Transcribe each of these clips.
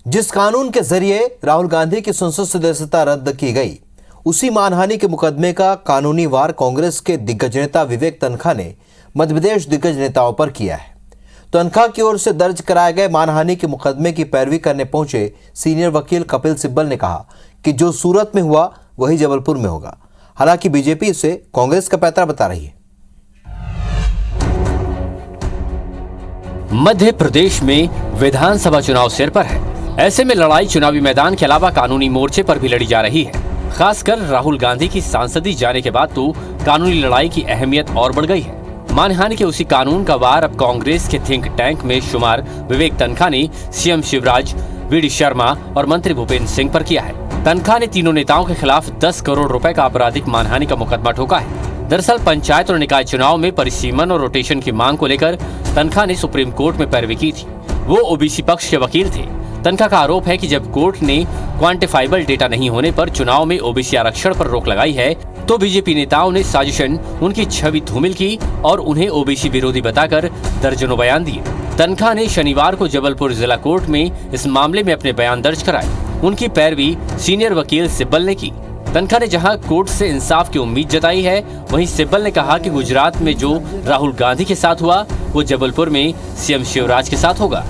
जिस कानून के जरिए राहुल गांधी की संसद सदस्यता रद्द की गई, उसी मानहानि के मुकदमे का कानूनी वार कांग्रेस के दिग्गज नेता विवेक तन्खा ने मध्य प्रदेश दिग्गज नेताओं पर किया है। तन्खा की ओर से दर्ज कराए गए मानहानि के मुकदमे की पैरवी करने पहुंचे सीनियर वकील कपिल सिब्बल ने कहा कि जो सूरत में हुआ वही जबलपुर में होगा। हालांकि बीजेपी इसे कांग्रेस का पैंतरा बता रही है। मध्य प्रदेश में विधानसभा चुनाव सिर पर है। ऐसे में लड़ाई चुनावी मैदान के अलावा कानूनी मोर्चे पर भी लड़ी जा रही है। खासकर राहुल गांधी की सांसदी जाने के बाद तो कानूनी लड़ाई की अहमियत और बढ़ गई है। मानहानि के उसी कानून का वार अब कांग्रेस के थिंक टैंक में शुमार विवेक तन्खा ने सीएम शिवराज, वीडी शर्मा और मंत्री भूपेंद्र सिंह पर किया है। तन्खा ने तीनों नेताओं के खिलाफ 10 करोड़ रुपए का आपराधिक मानहानि का मुकदमा ठोका है। दरअसल पंचायत और निकाय चुनाव में परिसीमन और रोटेशन की मांग को लेकर तन्खा ने सुप्रीम कोर्ट में पैरवी की थी। वो ओबीसी पक्ष के वकील थे। तन्खा का आरोप है कि जब कोर्ट ने क्वांटिफाइबल डेटा नहीं होने पर चुनाव में ओबीसी आरक्षण पर रोक लगाई है, तो बीजेपी नेताओं ने साजिशन उनकी छवि धूमिल की और उन्हें ओबीसी विरोधी बताकर दर्जनों बयान दिए। तन्खा ने शनिवार को जबलपुर जिला कोर्ट में इस मामले में अपने बयान दर्ज कराए। उनकी पैरवी सीनियर वकील सिब्बल ने की। तन्खा ने जहां कोर्ट से इंसाफ की उम्मीद जताई है, वहीं सिब्बल ने कहा कि गुजरात में जो राहुल गांधी के साथ हुआ वो जबलपुर में सीएम शिवराज के साथ होगा।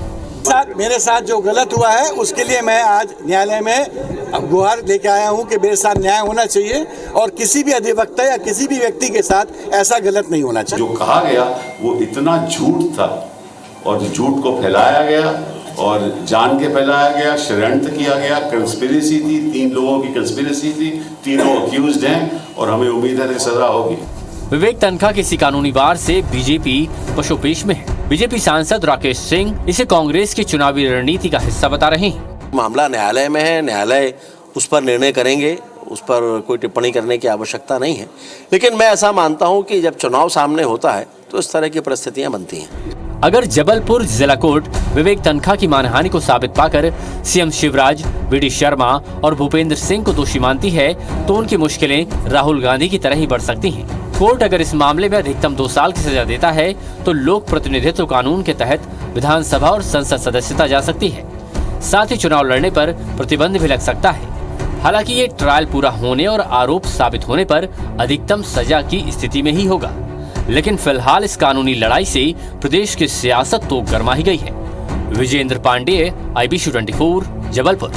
मेरे साथ जो गलत हुआ है उसके लिए मैं आज न्यायालय में गुहार लेके आया हूं कि मेरे साथ न्याय होना चाहिए और किसी भी अधिवक्ता या किसी भी व्यक्ति के साथ ऐसा गलत नहीं होना चाहिए। जो कहा गया वो इतना झूठ था और झूठ को फैलाया गया और जान के फैलाया गया, षड्यंत्र किया गया, कंस्पिरेसी थी, 3 लोगों की कंस्पिरेसी थी, तीनों अक्यूज्ड हैं और हमें उम्मीद है कि सजा होगी। विवेक तन्खा के इसी कानूनी वार से बीजेपी पशुपेश में है। बीजेपी सांसद राकेश सिंह इसे कांग्रेस की चुनावी रणनीति का हिस्सा बता रहे हैं। मामला न्यायालय में है, न्यायालय उस पर निर्णय करेंगे, उस पर कोई टिप्पणी करने की आवश्यकता नहीं है। लेकिन मैं ऐसा मानता हूं कि जब चुनाव सामने होता है तो इस तरह की परिस्थितियां बनती हैं। अगर जबलपुर जिला कोर्ट विवेक तन्खा की मानहानि को साबित पाकर सीएम शिवराज, वीडी शर्मा और भूपेंद्र सिंह को दोषी मानती है तो उनकी मुश्किलें राहुल गांधी की तरह ही बढ़ सकती हैं। कोर्ट अगर इस मामले में अधिकतम 2 साल की सजा देता है तो लोक प्रतिनिधित्व कानून के तहत विधानसभा और संसद सदस्यता जा सकती है। साथ ही चुनाव लड़ने पर प्रतिबंध भी लग सकता है। हालांकि ये ट्रायल पूरा होने और आरोप साबित होने पर अधिकतम सजा की स्थिति में ही होगा। लेकिन फिलहाल इस कानूनी लड़ाई से प्रदेश की सियासत तो गर्मा ही गई है। विजेंद्र पांडेय, IBC 24, जबलपुर।